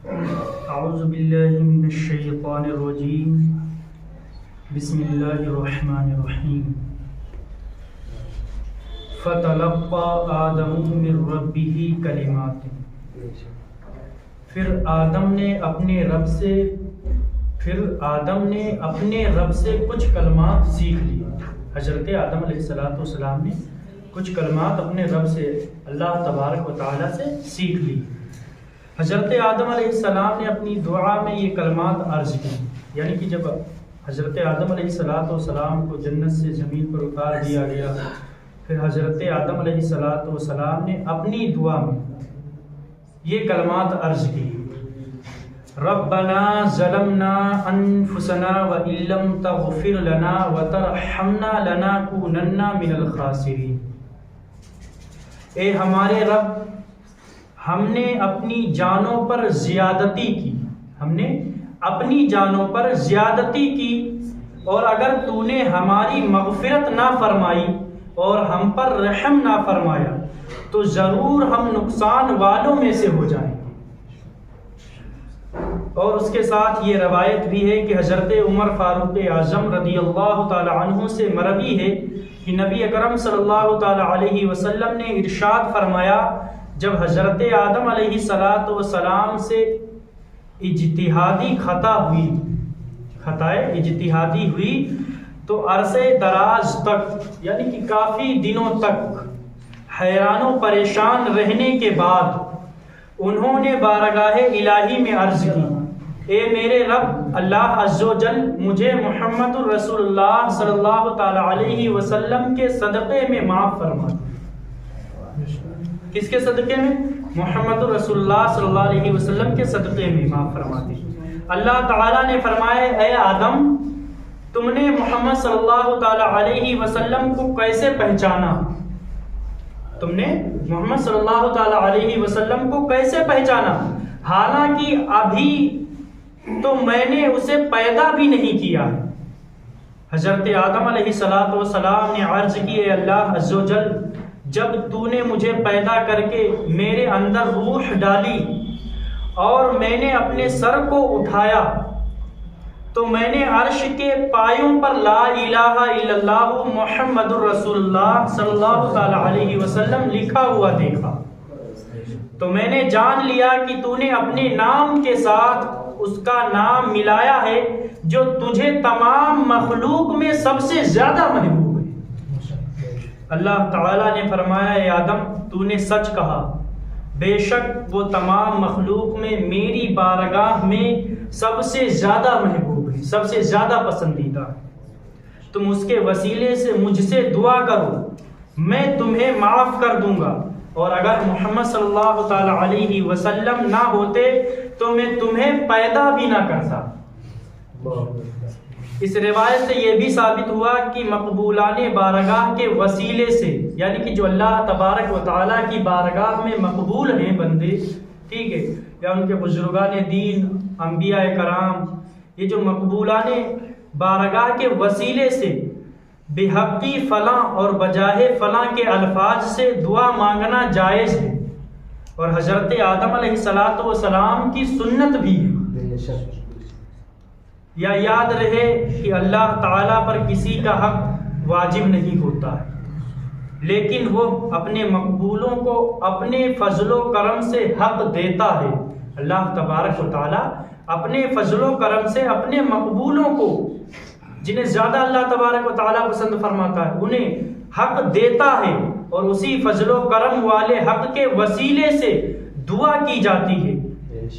اعوذ باللہ من الشیطان الرجیم بسم اللہ الرحمن الرحیم فتلقى آدم من ربہ کلمات، پھر آدم نے اپنے رب سے کچھ کلمات سیکھ لی۔ حضرت آدم علیہ السلام نے کچھ کلمات اپنے رب سے، اللہ تبارک و تعالیٰ سے سیکھ لی۔ حضرت آدم علیہ السلام نے اپنی دعا میں یہ کلمات عرض کی، یعنی کہ جب حضرت آدم علیہ السلام کو جنت سے زمین پر اتار دیا گیا، پھر حضرت آدم علیہ السلام نے اپنی دعا میں یہ کلمات عرض کی، ربنا ظلمنا انفسنا وان لم تغفر لنا وترحمنا لنکونن من الخاسرین۔ اے ہمارے رب، ہم نے اپنی جانوں پر زیادتی کی اور اگر تو نے ہماری مغفرت نہ فرمائی اور ہم پر رحم نہ فرمایا تو ضرور ہم نقصان والوں میں سے ہو جائیں گے۔ اور اس کے ساتھ یہ روایت بھی ہے کہ حضرت عمر فاروق اعظم رضی اللہ تعالی عنہ سے مروی ہے کہ نبی اکرم صلی اللہ تعالی علیہ وسلم نے ارشاد فرمایا، جب حضرت آدم علیہ السلام سے خطائے اجتہادی ہوئی تو عرصے دراز تک، یعنی کہ کافی دنوں تک حیران و پریشان رہنے کے بعد انہوں نے بارگاہ الہی میں عرض کی، اے میرے رب اللہ عز و جل، مجھے محمد الرسول اللہ صلی اللہ تعالی علیہ وسلم کے صدقے میں معاف فرما۔ کس کے صدقے میں؟ محمد الرسول اللہ صلی اللہ علیہ وسلم کے صدقے میں معاف فرما دے۔ اللہ تعالیٰ نے فرمایا، اے آدم، تم نے محمد صلی اللہ تعالی علیہ وسلم کو کیسے پہچانا؟ تم نے محمد صلی اللہ تعالی علیہ وسلم کو کیسے پہچانا؟ حالانکہ ابھی تو میں نے اسے پیدا بھی نہیں کیا۔ حضرت آدم علیہ السلام نے عرض کی، اے اللہ عز و جل، جب تو نے مجھے پیدا کر کے میرے اندر روح ڈالی اور میں نے اپنے سر کو اٹھایا تو میں نے عرش کے پایوں پر لا الہ الا اللہ محمد الرسول اللہ صلی اللہ تعالی علیہ وسلم لکھا ہوا دیکھا، تو میں نے جان لیا کہ تو نے اپنے نام کے ساتھ اس کا نام ملایا ہے جو تجھے تمام مخلوق میں سب سے زیادہ محبوب۔ اللہ تعالیٰ نے فرمایا، اے آدم، تو نے سچ کہا، بے شک وہ تمام مخلوق میں میری بارگاہ میں سب سے زیادہ محبوب ہے، سب سے زیادہ پسندیدہ ہے۔ تم اس کے وسیلے سے مجھ سے دعا کرو، میں تمہیں معاف کر دوں گا، اور اگر محمد صلی اللہ تعالی علیہ وسلم نہ ہوتے تو میں تمہیں پیدا بھی نہ کرتا۔ اس روایت سے یہ بھی ثابت ہوا کہ مقبولان بارگاہ کے وسیلے سے، یعنی کہ جو اللہ تبارک و تعالیٰ کی بارگاہ میں مقبول ہیں بندے، ٹھیک ہے، یا ان کے بزرگان دین، انبیاء کرام، یہ جو مقبولان بارگاہ کے وسیلے سے بحقی فلاں اور بجاہ فلاں کے الفاظ سے دعا مانگنا جائز ہے، اور حضرت آدم علیہ السلام کی سنت بھی ہے۔ یا یاد رہے کہ اللہ تعالیٰ پر کسی کا حق واجب نہیں ہوتا ہے، لیکن وہ اپنے مقبولوں کو اپنے فضل و کرم سے حق دیتا ہے۔ اللہ تبارک و تعالیٰ اپنے فضل و کرم سے اپنے مقبولوں کو، جنہیں زیادہ اللہ تبارک و تعالیٰ پسند فرماتا ہے، انہیں حق دیتا ہے، اور اسی فضل و کرم والے حق کے وسیلے سے دعا کی جاتی ہے۔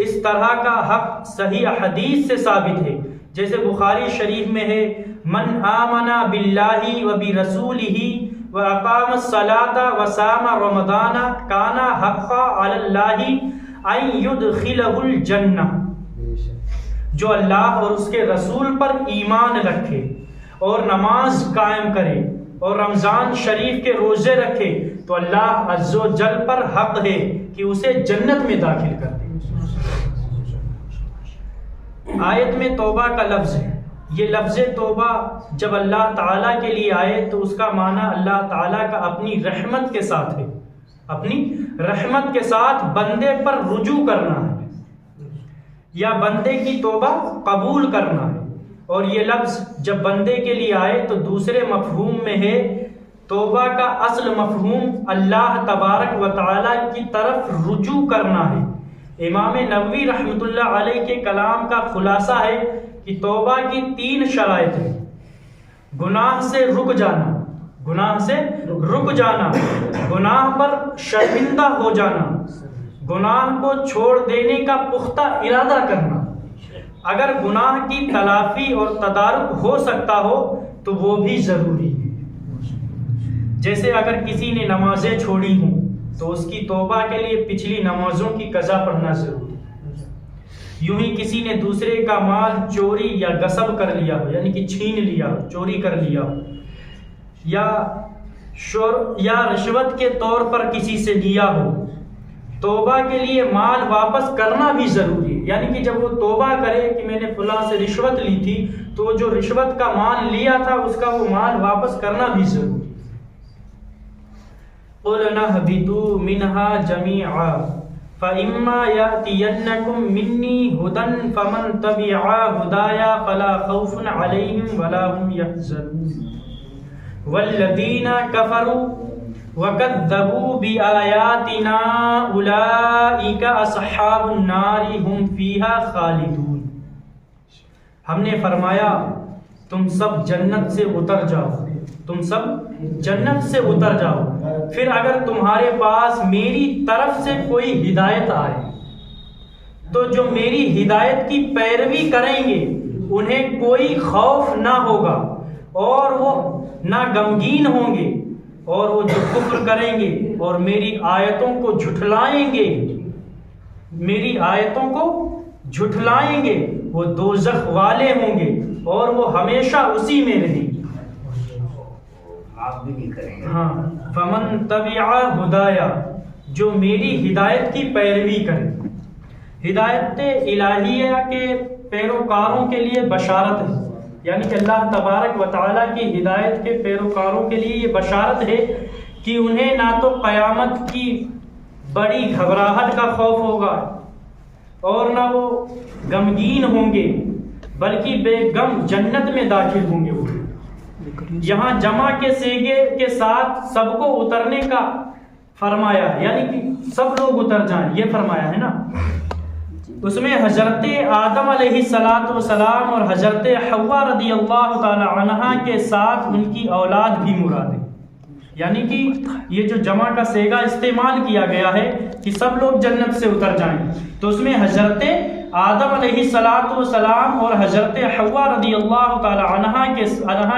اس طرح کا حق صحیح حدیث سے ثابت ہے، جیسے بخاری شریف میں ہے، من آمن باللہ و برسولہ و اقام الصلاۃ و صام رمضان کان حقا علی اللہ ان یدخلہ الجنہ۔ جو اللہ اور اس کے رسول پر ایمان رکھے اور نماز قائم کرے اور رمضان شریف کے روزے رکھے تو اللہ عز و جل پر حق ہے کہ اسے جنت میں داخل کر دے۔ آیت میں توبہ کا لفظ ہے، یہ لفظ توبہ جب اللہ تعالیٰ کے لیے آئے تو اس کا معنی اللہ تعالیٰ کا اپنی رحمت کے ساتھ ہے، اپنی رحمت کے ساتھ بندے پر رجوع کرنا ہے۔ یا بندے کی توبہ قبول کرنا ہے. اور یہ لفظ جب بندے کے لیے آئے تو دوسرے مفہوم میں ہے. توبہ کا اصل مفہوم اللہ تبارک و تعالی کی طرف رجوع کرنا ہے. امام نووی رحمۃ اللہ علیہ کے کلام کا خلاصہ ہے کہ توبہ کی 3 شرائط ہیں. گناہ سے رک جانا، گناہ سے رک جانا، گناہ پر شرمندہ ہو جانا، گناہ کو چھوڑ دینے کا پختہ ارادہ کرنا. اگر گناہ کی تلافی اور تدارک ہو سکتا ہو تو وہ بھی ضروری ہے. جیسے اگر کسی نے نمازیں چھوڑی ہوں تو اس کی توبہ کے لیے پچھلی نمازوں کی قضا پڑھنا ضروری ہے. یوں ہی کسی نے دوسرے کا مال چوری یا غصب کر لیا ہو، یعنی کہ چھین لیا ہو، چوری کر لیا ہو، یا رشوت کے طور پر کسی سے لیا ہو، توبہ کے لیے مال واپس کرنا بھی ضروری ہے. یعنی کہ جب وہ توبہ کرے کہ میں نے فلاں سے رشوت لی تھی تو جو رشوت کا مال لیا تھا اس کا وہ مال واپس کرنا بھی ضروری ہے. قُلْ اهْبِطُوا مِنْهَا جَمِيعًا فَإِمَّا يَأْتِيَنَّكُم مِّنِّي هُدًى فَمَن تَبِعَ هُدَايَ فَلَا خَوْفٌ عَلَيْهِمْ وَلَا هُمْ يَحْزَنُونَ وَالَّذِينَ كَفَرُوا وَكَذَّبُوا بِآيَاتِنَا أُولَئِكَ أَصْحَابُ النَّارِ هُمْ فِيهَا خَالِدُونَ. ہم نے فرمایا تم سب جنت سے اتر جاؤ، تم سب جنت سے اتر جاؤ. پھر اگر تمہارے پاس میری طرف سے کوئی ہدایت آئے تو جو میری ہدایت کی پیروی کریں گے انہیں کوئی خوف نہ ہوگا اور وہ نہ غمگین ہوں گے. اور وہ جو کفر کریں گے اور میری آیتوں کو جھٹلائیں گے، میری آیتوں کو جھٹلائیں گے، وہ دوزخ والے ہوں گے اور وہ ہمیشہ اسی میں رہیں گے. آپ بھی نہیں کریں گے. ہاں، فمن تبع ہدایا، جو میری ہدایت کی پیروی کرے. ہدایت الہیہ کے پیروکاروں کے لیے بشارت ہے، یعنی کہ اللہ تبارک و تعالیٰ کی ہدایت کے پیروکاروں کے لیے یہ بشارت ہے کہ انہیں نہ تو قیامت کی بڑی گھبراہٹ کا خوف ہوگا اور نہ وہ غمگین ہوں گے، بلکہ بے غم جنت میں داخل ہوں گے. یہاں جمع کے صیغے کے ساتھ سب کو اترنے کا فرمایا، یعنی کہ سب لوگ اتر جائیں، یہ فرمایا ہے نا. اس میں حضرت آدم علیہ السلام اور حضرت حوا رضی اللہ تعالی عنہا کے ساتھ ان کی اولاد بھی مراد ہے. یعنی کہ یہ جو جمع کا صیغہ استعمال کیا گیا ہے کہ سب لوگ جنت سے اتر جائیں، تو اس میں حضرت آدم علیہ السلام اور حضرت حوا رضی اللہ تعالی عنہا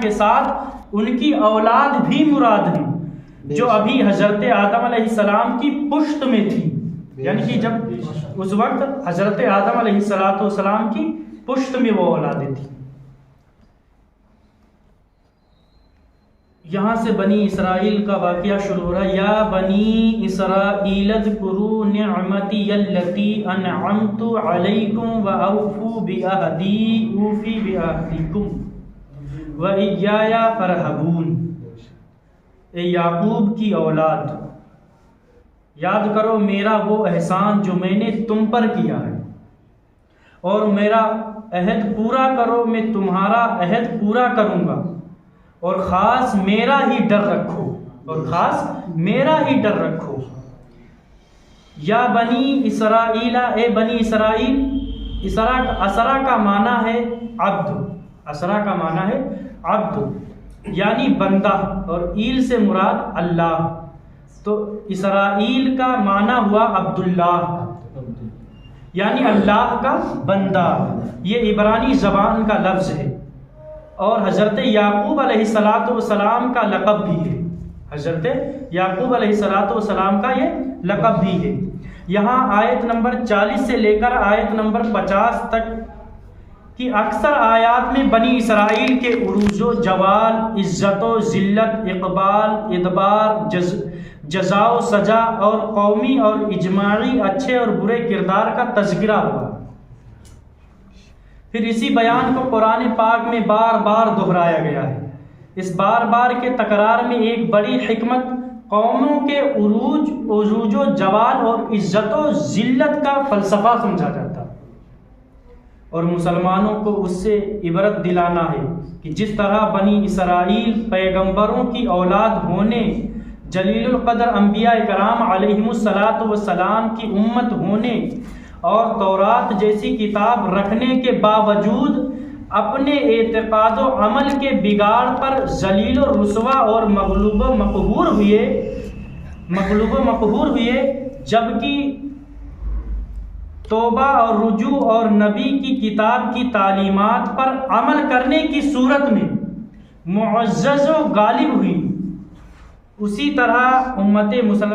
کے ساتھ ان کی اولاد بھی مراد ہیں جو ابھی حضرت آدم علیہ السلام کی پشت میں تھی. یعنی کہ جب اس وقت حضرت آدم علیہ السلام کی پشت میں وہ اولادیں تھیں. یہاں سے بنی اسرائیل کا واقعہ شروع ہو رہا ہے. یا بنی اسرائیل اذکروا نعمتی التی انعمت علیکم واوفوا بعہدی اوفی بعہدکم وایای فارہبون. اے یعقوب کی اولاد، یاد کرو میرا وہ احسان جو میں نے تم پر کیا ہے، اور میرا عہد پورا کرو، میں تمہارا عہد پورا کروں گا، اور خاص میرا ہی ڈر رکھو، اور خاص میرا ہی ڈر رکھو. یا بنی اسرائیل، اے بنی اسرائیل. اسرا کا معنی ہے عبد، اسرا کا معنی ہے عبد یعنی بندہ، اور ایل سے مراد اللہ. تو اسرائیل کا معنی ہوا عبداللہ، یعنی اللہ کا بندہ. یہ عبرانی زبان کا لفظ ہے اور حضرت یعقوب علیہ السلام کا لقب بھی ہے. حضرت یعقوب علیہ السلام کا یہ لقب بھی ہے. یہاں آیت نمبر 40 سے لے کر آیت نمبر 50 تک کی اکثر آیات میں بنی اسرائیل کے عروج و جوال، عزت و ذلت، اقبال، ادبار، جزا و سزا اور قومی اور اجتماعی اچھے اور برے کردار کا تذکرہ ہوا. پھر اسی بیان کو قرآن پاک میں بار بار دہرایا گیا ہے. اس بار بار کے تکرار میں ایک بڑی حکمت قوموں کے عروج و جوال اور عزت و ذلت کا فلسفہ سمجھا جاتا. اور مسلمانوں کو اس سے عبرت دلانا ہے کہ جس طرح بنی اسرائیل پیغمبروں کی اولاد ہونے، جلیل القدر انبیاء کرام علیہم الصلاۃ والسلام کی امت ہونے اور تورات جیسی کتاب رکھنے کے باوجود اپنے اعتقاد و عمل کے بگاڑ پر ذلیل و رسوا اور مغلوب و مقہور ہوئے، جبکہ توبہ اور رجوع اور نبی کی کتاب کی تعلیمات پر عمل کرنے کی صورت میں معزز و غالب ہوئی، اسی طرح امت مسلمہ